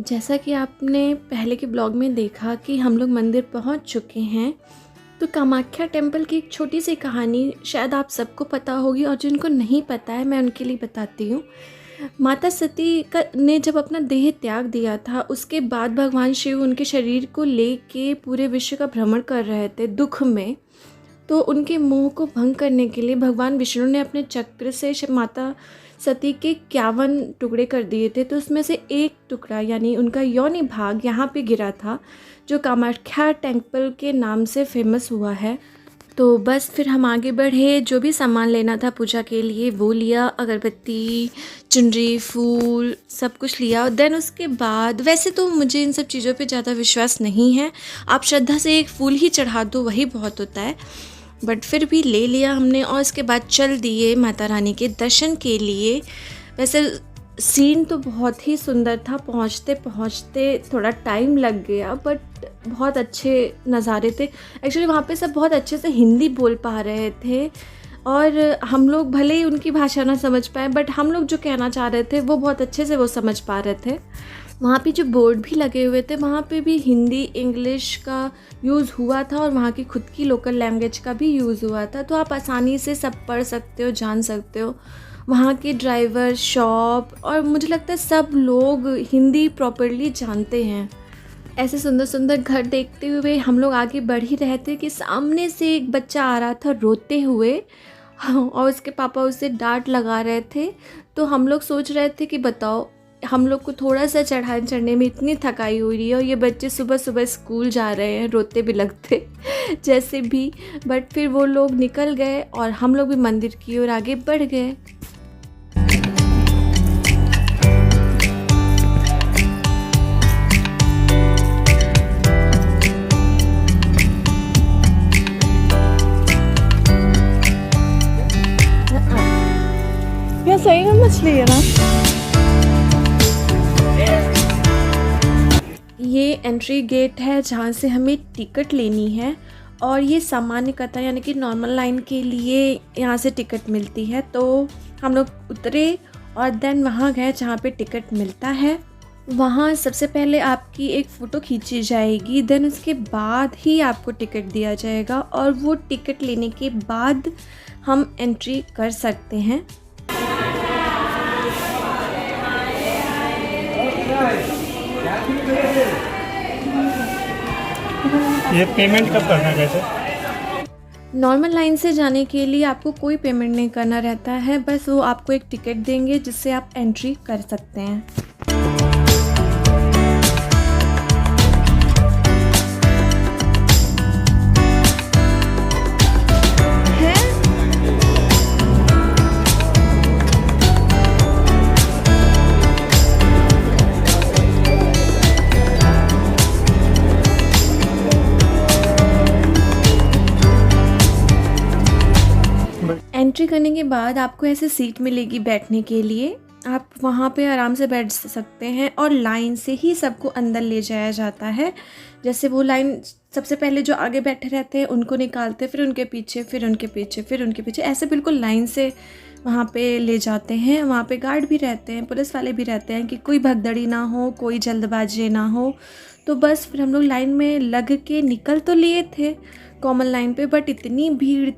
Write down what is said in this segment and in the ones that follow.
जैसा कि आपने पहले के ब्लॉग में देखा कि हम लोग मंदिर पहुंच चुके हैं, तो कामाख्या टेम्पल की एक छोटी सी कहानी शायद आप सबको पता होगी, और जिनको नहीं पता है मैं उनके लिए बताती हूँ। माता सती का ने जब अपना देह त्याग दिया था, उसके बाद भगवान शिव उनके शरीर को लेके पूरे विश्व का भ्रमण कर रहे थे दुख में। तो उनके मोह को भंग करने के लिए भगवान विष्णु ने अपने चक्र से माता सती के 51 टुकड़े कर दिए थे। तो उसमें से एक टुकड़ा यानी उनका योनि भाग यहाँ पे गिरा था, जो कामाख्या टेम्पल के नाम से फेमस हुआ है। तो बस फिर हम आगे बढ़े, जो भी सामान लेना था पूजा के लिए वो लिया, अगरबत्ती, चुनरी, फूल, सब कुछ लिया। देन उसके बाद वैसे तो मुझे इन सब चीज़ों पे ज़्यादा विश्वास नहीं है, आप श्रद्धा से एक फूल ही चढ़ा दो वही बहुत होता है, बट फिर भी ले लिया हमने। और उसके बाद चल दिए माता रानी के दर्शन के लिए। वैसे सीन तो बहुत ही सुंदर था, पहुंचते पहुंचते थोड़ा टाइम लग गया, बट बहुत अच्छे नज़ारे थे। एक्चुअली वहाँ पे सब बहुत अच्छे से हिंदी बोल पा रहे थे, और हम लोग भले ही उनकी भाषा ना समझ पाए, बट हम लोग जो कहना चाह रहे थे वो बहुत अच्छे से वो समझ पा रहे थे। वहाँ पे जो बोर्ड भी लगे हुए थे वहाँ पे भी हिंदी इंग्लिश का यूज़ हुआ था, और वहाँ की खुद की लोकल लैंग्वेज का भी यूज़ हुआ था, तो आप आसानी से सब पढ़ सकते हो, जान सकते हो। वहाँ के ड्राइवर, शॉप, और मुझे लगता है सब लोग हिंदी प्रॉपरली जानते हैं। ऐसे सुंदर सुंदर घर देखते हुए हम लोग आगे बढ़ ही रहे थे कि सामने से एक बच्चा आ रहा था रोते हुए, और उसके पापा उसे डांट लगा रहे थे। तो हम लोग सोच रहे थे कि बताओ, हम लोग को थोड़ा सा चढ़ाई चढ़ने में इतनी थकाई हो रही है, और ये बच्चे सुबह सुबह स्कूल जा रहे हैं, रोते भी लगते जैसे भी। बट फिर वो लोग निकल गए और हम लोग भी मंदिर की ओर आगे बढ़ गए। क्या सही में मछली है ना? ये एंट्री गेट है जहाँ से हमें टिकट लेनी है, और ये सामान्य कतार यानी कि नॉर्मल लाइन के लिए यहाँ से टिकट मिलती है। तो हम लोग उतरे और देन वहाँ गए जहाँ पे टिकट मिलता है। वहाँ सबसे पहले आपकी एक फ़ोटो खींची जाएगी, देन उसके बाद ही आपको टिकट दिया जाएगा, और वो टिकट लेने के बाद हम एंट्री कर सकते हैं। ये पेमेंट कब करना है वैसे? नॉर्मल लाइन से जाने के लिए आपको कोई पेमेंट नहीं करना रहता है, बस वो आपको एक टिकट देंगे जिससे आप एंट्री कर सकते हैं। एंट्री करने के बाद आपको ऐसे सीट मिलेगी बैठने के लिए, आप वहाँ पे आराम से बैठ सकते हैं, और लाइन से ही सबको अंदर ले जाया जाता है। जैसे वो लाइन सबसे पहले जो आगे बैठे रहते हैं उनको निकालते, फिर उनके पीछे, फिर उनके पीछे, फिर उनके पीछे, ऐसे बिल्कुल लाइन से वहाँ पे ले जाते हैं। वहाँ पे गार्ड भी रहते हैं, पुलिस वाले भी रहते हैं कि कोई भगदड़ी ना हो, कोई जल्दबाजी ना हो। तो बस फिर हम लोग लाइन में लग के निकल तो लिए थे कॉमन लाइन पे, बट इतनी भीड़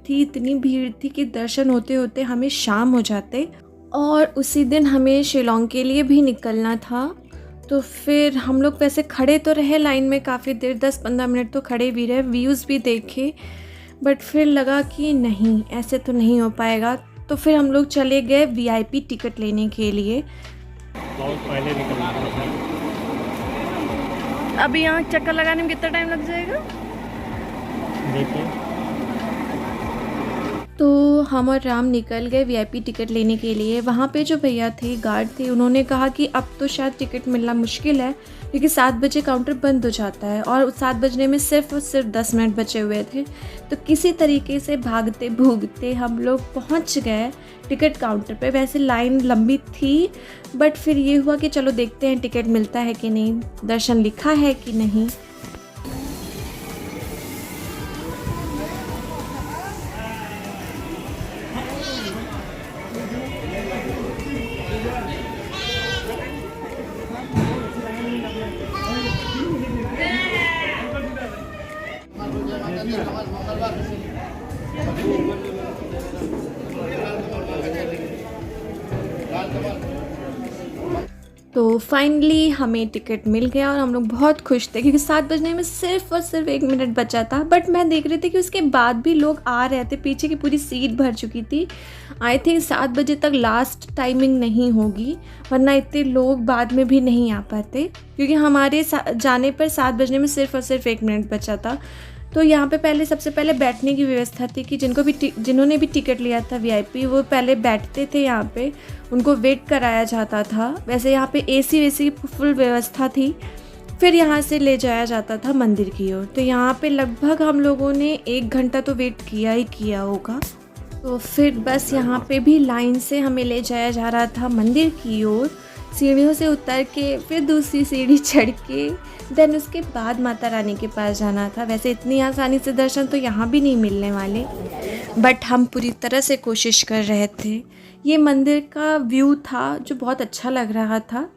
थी कि दर्शन होते होते हमें शाम हो जाते, और उसी दिन हमें शिलोंग के लिए भी निकलना था। तो फिर हम लोग वैसे खड़े तो रहे लाइन में काफ़ी देर, 10-15 मिनट तो खड़े भी रहे, व्यूज़ भी देखे, बट फिर लगा कि नहीं, ऐसे तो नहीं हो पाएगा। तो फिर हम लोग चले गए VIP टिकट लेने के लिए। बहुत पहले निकलना था। अभी यहाँ चक्कर लगाने में कितना टाइम लग जाएगा? देखिए, तो हम और राम निकल गए VIP टिकट लेने के लिए। वहाँ पे जो भैया थे, गार्ड थे, उन्होंने कहा कि अब तो शायद टिकट मिलना मुश्किल है, क्योंकि 7 बजे काउंटर बंद हो जाता है, और 7 बजने में सिर्फ और सिर्फ 10 मिनट बचे हुए थे। तो किसी तरीके से भागते भूगते हम लोग पहुँच गए टिकट काउंटर पे। वैसे लाइन लंबी थी, बट फिर ये हुआ कि चलो देखते हैं टिकट मिलता है कि नहीं, दर्शन लिखा है कि नहीं। तो फाइनली हमें टिकट मिल गया और हम लोग बहुत खुश थे क्योंकि 7 बजने में सिर्फ और सिर्फ 1 मिनट बचा था। बट मैं देख रही थी कि उसके बाद भी लोग आ रहे थे, पीछे की पूरी सीट भर चुकी थी। आई थिंक 7 बजे तक लास्ट टाइमिंग नहीं होगी, वरना इतने लोग बाद में भी नहीं आ पाते क्योंकि हमारे जाने पर 7 बजने में सिर्फ और सिर्फ 1 मिनट बचा था। तो यहाँ पे सबसे पहले बैठने की व्यवस्था थी कि जिन्होंने भी टिकट लिया था VIP, वो पहले बैठते थे यहाँ पे, उनको वेट कराया जाता था। वैसे यहाँ पे AC वेसी की फुल व्यवस्था थी। फिर यहाँ से ले जाया जाता था मंदिर की ओर। तो यहाँ पे लगभग हम लोगों ने 1 घंटा तो वेट किया ही किया होगा। तो फिर बस यहाँ पे भी लाइन से हमें ले जाया जा रहा था मंदिर की ओर, सीढ़ियों से उतर के फिर दूसरी सीढ़ी चढ़ के देन उसके बाद माता रानी के पास जाना था। वैसे इतनी आसानी से दर्शन तो यहाँ भी नहीं मिलने वाले, बट हम पूरी तरह से कोशिश कर रहे थे। ये मंदिर का व्यू था जो बहुत अच्छा लग रहा था।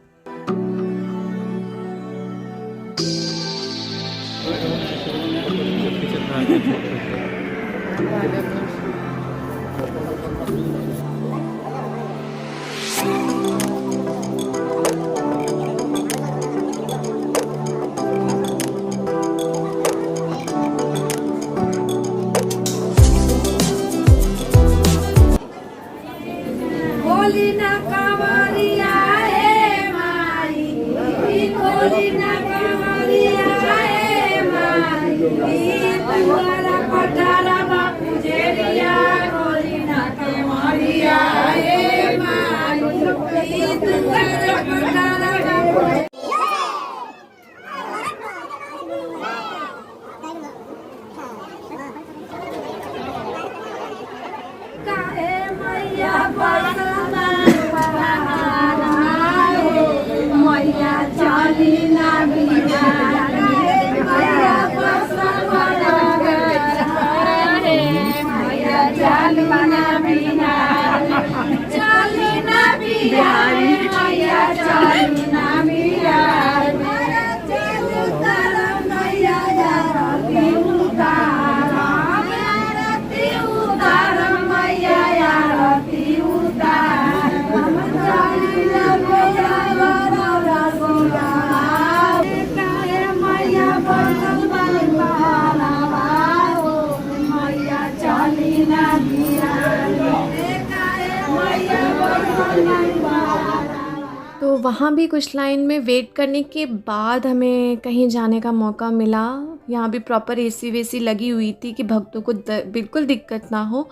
तो वहाँ भी कुछ लाइन में वेट करने के बाद हमें कहीं जाने का मौका मिला। यहाँ भी प्रॉपर AC वेसी लगी हुई थी कि भक्तों को बिल्कुल दिक्कत ना हो।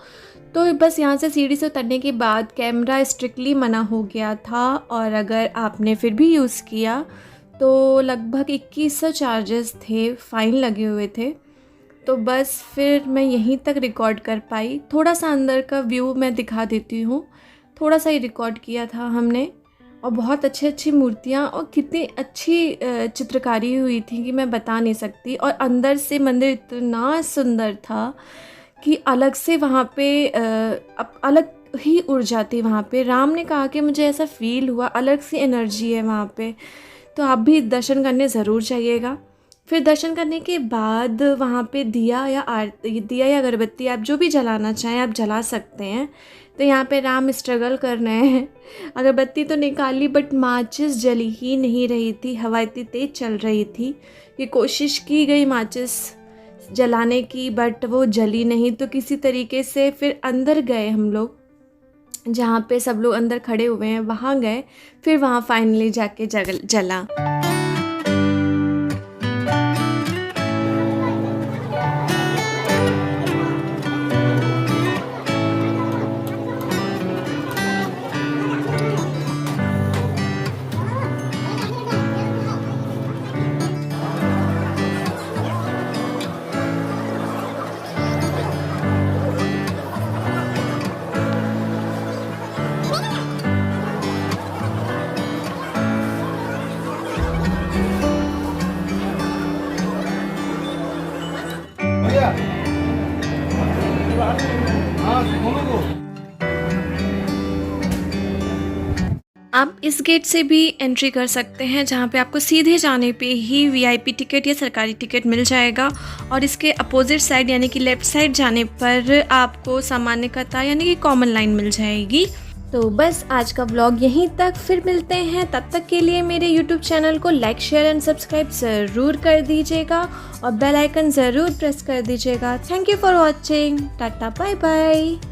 तो बस यहाँ से सीढ़ी से उतरने के बाद कैमरा स्ट्रिक्टली मना हो गया था, और अगर आपने फिर भी यूज़ किया तो लगभग 2100 चार्जेस थे, फ़ाइन लगे हुए थे। तो बस फिर मैं यहीं तक रिकॉर्ड कर पाई। थोड़ा सा अंदर का व्यू मैं दिखा देती हूँ, थोड़ा सा ही रिकॉर्ड किया था हमने। और बहुत अच्छी मूर्तियाँ और कितनी अच्छी चित्रकारी हुई थी कि मैं बता नहीं सकती। और अंदर से मंदिर इतना सुंदर था कि अलग से वहाँ पे अलग ही ऊर्जा थी वहाँ पे। राम ने कहा कि मुझे ऐसा फील हुआ, अलग सी एनर्जी है वहाँ पे। तो आप भी दर्शन करने ज़रूर जाइएगा। फिर दर्शन करने के बाद वहाँ पे दिया या अगरबत्ती आप जो भी जलाना चाहें आप जला सकते हैं। तो यहाँ पे राम स्ट्रगल कर रहे हैं। अगरबत्ती तो निकाली बट माचिस जली ही नहीं रही थी, हवा इतनी तेज़ चल रही थी कि कोशिश की गई माचिस जलाने की बट वो जली नहीं। तो किसी तरीके से फिर अंदर गए हम लोग, जहाँ पे सब लोग अंदर खड़े हुए हैं वहाँ गए, फिर वहाँ फाइनली जाके जला। आप इस गेट से भी एंट्री कर सकते हैं, जहाँ पे आपको सीधे जाने पे ही VIP टिकट या सरकारी टिकट मिल जाएगा। और इसके अपोजिट साइड यानी कि लेफ़्ट साइड जाने पर आपको सामान्य कतार यानी कि कॉमन लाइन मिल जाएगी। तो बस आज का व्लॉग यहीं तक, फिर मिलते हैं। तब तक के लिए मेरे यूट्यूब चैनल को लाइक शेयर एंड सब्सक्राइब ज़रूर कर दीजिएगा और बेल आइकन ज़रूर प्रेस कर दीजिएगा। Thank you for watching. Tata bye bye.